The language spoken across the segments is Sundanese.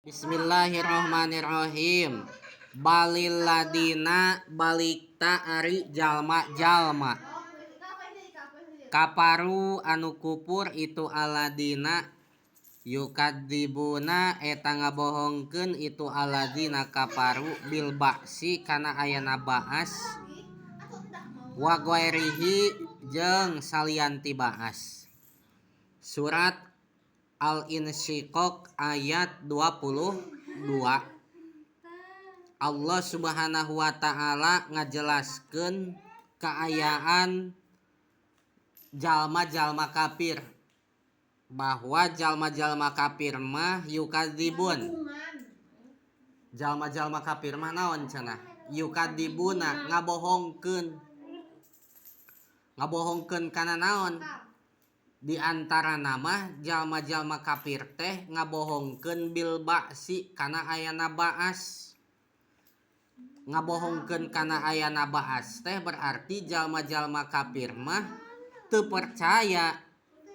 Bismillahirrohmanirrohim. Balil ladina balikta ari jalma-jalma kaparu anu kupur itu aladina yukadzibuna eta ngabohongkeun itu aladina kaparu bil ba'si kana ayana ba'as wa ghairihi jeung salianti ba'as. Surat Al-Insyiqaq ayat 22. Allah Subhanahu wa ta'ala ngajelaskeun kaayaan jalma-jalma kafir, bahwa jalma-jalma kafir mah yukadzibun. Jalma-jalma kafir mah naon cenah? Yukadzibuna, ngabohongkeun. Ngabohongkeun kana naon? Di antara nama jalma-jalma kafir teh ngabohongkeun bil ba'si kana ayana ba'as. Ngabohongkeun kana ayana ba'as teh berarti jalma-jalma kafir mah teu percaya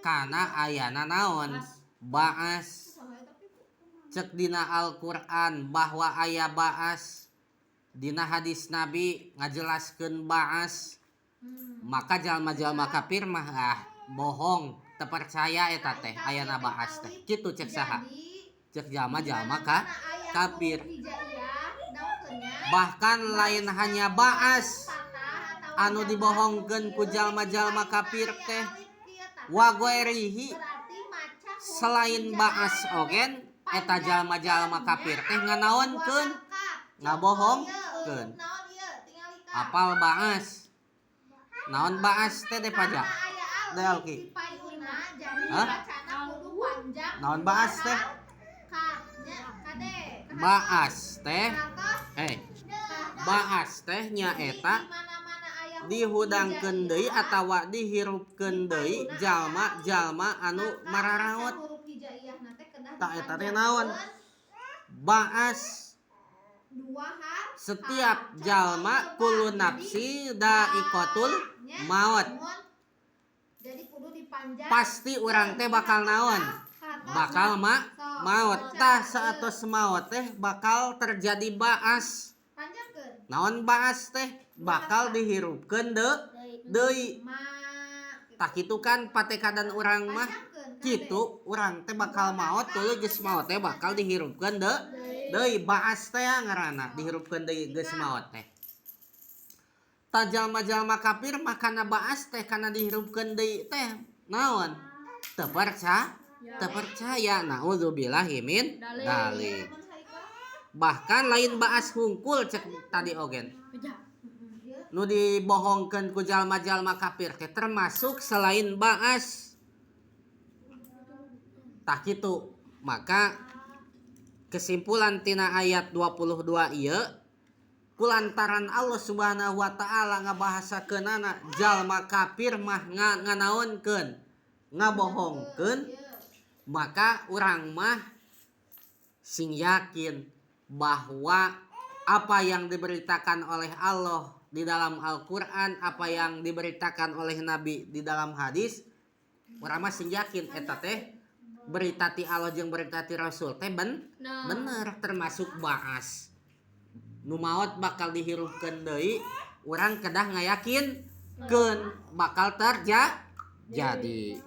kana ayana naon ba'as. Cek dina Al-Qur'an bahwa aya ba'as, dina hadis Nabi ngajelaskeun ba'as, maka jalma-jalma kafir mah bohong, teu percaya eta teh ayana ba'as teh. Kitu cek saha? Cek jalma-jalma kafir. Bahkan lain hanya ba'as anu dibohongkeun ku jalma-jalma kafir teh, wa ghairihi selain ba'as ogen eta jalma-jalma kafir teh nganaonkeun, ngabohongkeun. Apal ba'as? Naon ba'as teh paja? Delki. Hah? Naon ba'as teh? Ba'as teh ba'as teh nyaeta dihudangkeun deui atawa dihirupkeun deui jalma-jalma anu mararaot. Tak eta teh naon? Ba'as setiap jalma kullu nafsi dha'iqatul maut. Pasti urang teh bakal naon? Bakal maut. Tah saatos maut teh bakal terjadi ba'as. Naon ba'as teh? Bakal dihirupkeun deui. Tah kitu kan patekadan urang mah kitu, urang teh bakal maot tuluy geus maot teh bakal dihirupkeun deui. Ba'as teh ngaranna dihirupkeun deui geus maot teh. Ta jalma-jalma kafir mah kana ba'as teh kana dihirupkeun deui teh naon? Teu percaya. Naudzubillahi min dzalik. Bahkan lain ba'as hungkul cek tadi ogen. Nu dibohongkeun ku jalma-jalma kafir teh termasuk selain ba'as. Tah kitu, maka kesimpulan tina ayat 22 ieu kulantaran Allah Subhanahu wa ta'ala ngabahasakeunana jalma kafir mah nganaonkeun, ngabohongkeun, maka urang mah sing yakin bahwa apa yang diberitakan oleh Allah di dalam Al-Qur'an, apa yang diberitakan oleh Nabi di dalam hadis, urang mah sing yakin eta teh berita ti Allah jeung berita ti Rasul teh bener, termasuk ba'as. Nu maot bakal dihirupkeun deui, urang kedah ngayakinkeun bakal terjadi.